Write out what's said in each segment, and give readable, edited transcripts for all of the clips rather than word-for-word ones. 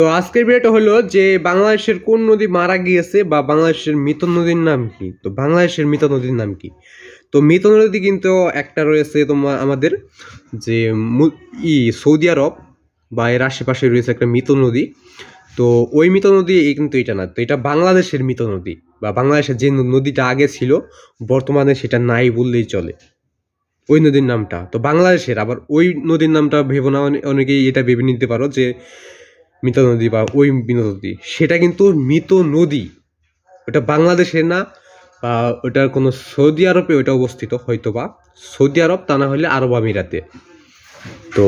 তো আজকের ভিডিওটা হলো যে বাংলাদেশের কোন নদী মারা গিয়েছে বা বাংলাদেশের মৃত নদীর নাম কি। তো বাংলাদেশের মৃত নদীর নাম কি? তো মৃত নদী কিন্তু একটা রয়েছে তোমার আমাদের যে সৌদি আরব বা এর আশেপাশে রয়েছে একটা মৃত নদী। তো ওই মৃত নদী কিন্তু এটা না, তো এটা বাংলাদেশের মৃত নদী বা বাংলাদেশের যে নদীটা আগে ছিল বর্তমানে সেটা নাই বললেই চলে, ওই নদীর নামটা। তো বাংলাদেশের আবার ওই নদীর নামটা ভেবো না, অনেকেই এটা ভেবে নিতে পারো যে মৃত নদী বা ওই মৃত নদী, সেটা কিন্তু মৃত নদী, ওটা বাংলাদেশের না বা ওটার কোনো সৌদি আরবে ওটা অবস্থিত, হয়তো বা সৌদি আরব, তা না হলে আরব আমিরাতে। তো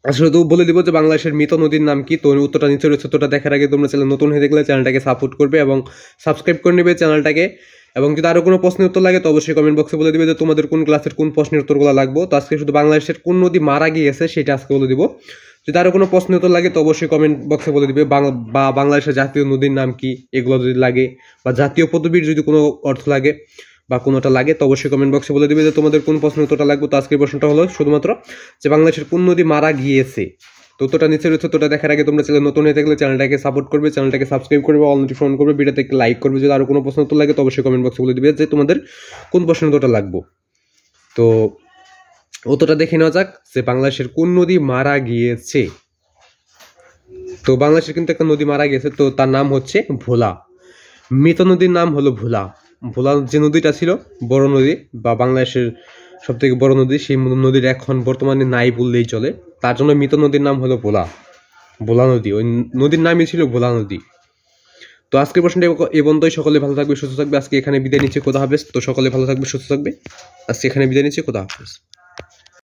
আসলে তো বলে দিব যে বাংলাদেশের মৃত নদীর নাম কি। তো উত্তরটা নিচে রয়েছে, উত্তরটা দেখার আগে তোমরা চ্যানেল নতুন হয়ে দেখলে চ্যানেলটাকে সাপোর্ট করবে এবং সাবস্ক্রাইব করে নেবে চ্যানেলটাকে। এবং যদি আরও কোনো প্রশ্নের উত্তর লাগে তো অবশ্যই কমেন্ট বক্সে বলে দিবে যে তোমাদের কোন ক্লাসের কোন প্রশ্নের উত্তরগুলো লাগবে। তো আজকে শুধু বাংলাদেশের কোন নদী মারা গিয়েছে সেটা আজকে বলে দিব। যদি আরও কোনো প্রশ্নের উত্তর লাগে তো অবশ্যই কমেন্ট বক্সে বলে দিবে, বা বাংলাদেশের জাতীয় নদীর নাম কি, এগুলো যদি লাগে, বা জাতীয় পদবীর যদি কোনো অর্থ লাগে বা কোনোটা লাগে তো অবশ্যই কমেন্ট বক্সে বলে দিবে যে তোমাদের কোন প্রশ্নের উত্তরটা লাগবে। তো আজকের প্রশ্নটা হলো শুধুমাত্র যে বাংলাদেশের কোন নদী মারা গিয়েছে। তো উত্তরটা নিচে রয়েছে, উত্তরটা দেখার আগে তোমরা চ্যানেল নতুন হয়ে থাকলে চ্যানেলটাকে সাপোর্ট করবে, চ্যানেলটাকে সাবস্ক্রাইব করবে, অল নোটিফিকেশন করবে, ভিডিওতে একটা লাইক করবে। যদি আরও কোনো প্রশ্ন উত্তর লাগে তো অবশ্যই কমেন্ট বক্সে বলে দিবে যে তোমাদের কোন প্রশ্নের উত্তরটা লাগবে। তো উত্তরটা দেখে নেওয়া যাক যে বাংলাদেশের কোন নদী মারা গিয়েছে। তো বাংলাদেশের কিন্তু একটা নদী মারা গেছে, তো তার নাম হচ্ছে ভোলা। মৃত নদীর নাম হলো ভোলা। ভোলা যে নদীটা ছিল বড় নদী বা বাংলাদেশের সব থেকে বড় নদী, সেই নদীর এখন বর্তমানে নাই বললেই চলে, তার জন্য মৃত নদীর নাম হলো ভোলা। ভোলা নদী, ওই নদীর নামই ছিল ভোলা নদী। তো আজকের প্রশ্নটা এ পর্যন্তই। সকলে ভালো থাকবে, সুস্থ থাকবে। আজকে এখানে বিদায় নিচ্ছে, খোদা হাফেজ। তো সকলে ভালো থাকবে, সুস্থ থাকবে। আজকে এখানে বিদায় নিচ্ছে, খোদা হাফেজ।